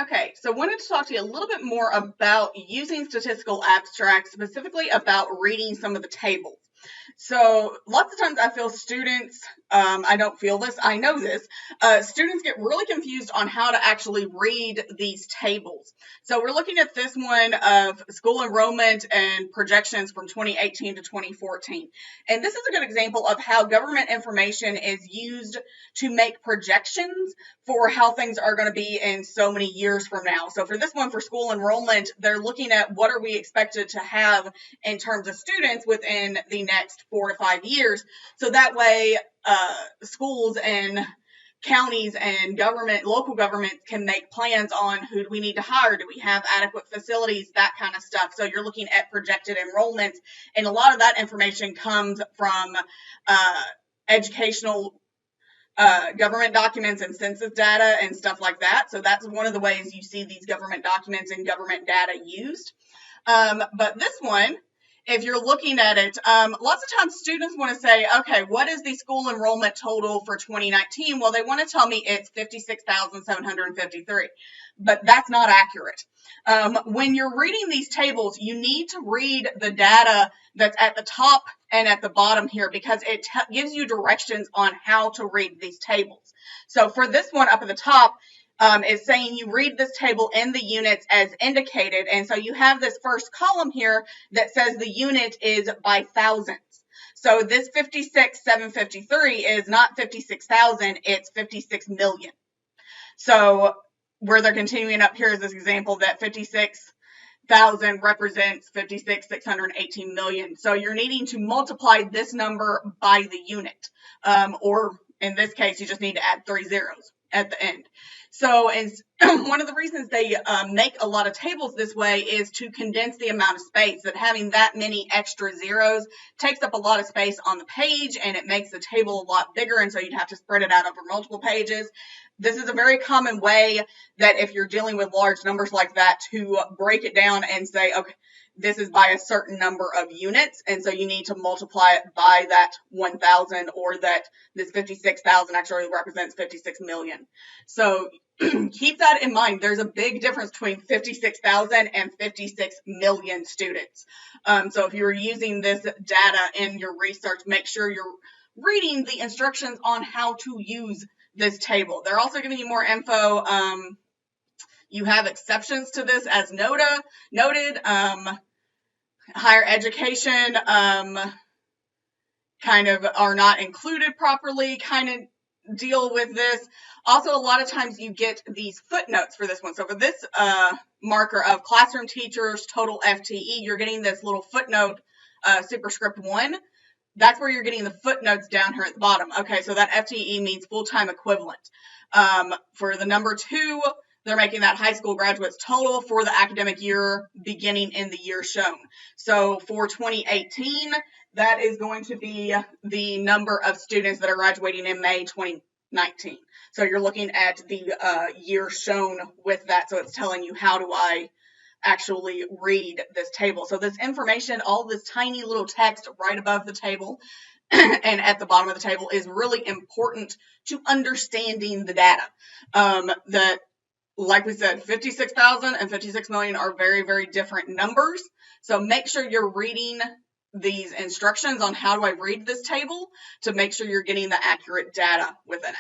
Okay, so I wanted to talk to you a little bit more about using statistical abstracts, specifically about reading some of the tables. So lots of times I feel students, I don't feel this, I know this, students get really confused on how to actually read these tables. So we're looking at this one of school enrollment and projections from 2018 to 2014. And this is a good example of how government information is used to make projections for how things are going to be in so many years from now. So for this one, for school enrollment, they're looking at what are we expected to have in terms of students within the next 4 to 5 years. So that way, schools and counties and government, local governments can make plans on who do we need to hire, do we have adequate facilities, that kind of stuff. So you're looking at projected enrollments, and a lot of that information comes from educational government documents and census data and stuff like that. So that's one of the ways you see these government documents and government data used. But this one, if you're looking at it, lots of times students want to say, okay, what is the school enrollment total for 2019? Well, they want to tell me it's 56,753, but that's not accurate. When you're reading these tables, you need to read the data that's at the top and at the bottom here, because it gives you directions on how to read these tables. So for this one up at the top, is saying you read this table in the units as indicated. And so you have this first column here that says the unit is by thousands. So this 56,753 is not 56,000, it's 56 million. So where they're continuing up here is this example that 56,000 represents 56,618 million. So you're needing to multiply this number by the unit. Or in this case, you just need to add 3 zeros at the end. So one of the reasons they make a lot of tables this way is to condense the amount of space, that having that many extra zeros takes up a lot of space on the page, and it makes the table a lot bigger, and so you'd have to spread it out over multiple pages. This is a very common way that if you're dealing with large numbers like that, to break it down and say, okay, this is by a certain number of units, and so you need to multiply it by that 1,000, or that this 56,000 actually represents 56 million. So keep that in mind. There's a big difference between 56,000 and 56 million students. So if you're using this data in your research, make sure you're reading the instructions on how to use this table. They're also giving you more info. You have exceptions to this as noted. Higher education kind of are not included properly, kind of deal with this. Also, a lot of times you get these footnotes for this one. So for this marker of classroom teachers, total FTE, you're getting this little footnote, superscript 1. That's where you're getting the footnotes down here at the bottom. Okay, so that FTE means full-time equivalent. For the number 2, they're making that high school graduates total for the academic year beginning in the year shown. So for 2018, that is going to be the number of students that are graduating in May 2019. So you're looking at the year shown with that. So it's telling you, how do I actually read this table? So this information, all this tiny little text right above the table and at the bottom of the table, is really important to understanding the data. That, like we said, 56,000 and 56 million are very, very different numbers. So make sure you're reading these instructions on how do I read this table to make sure you're getting the accurate data within it.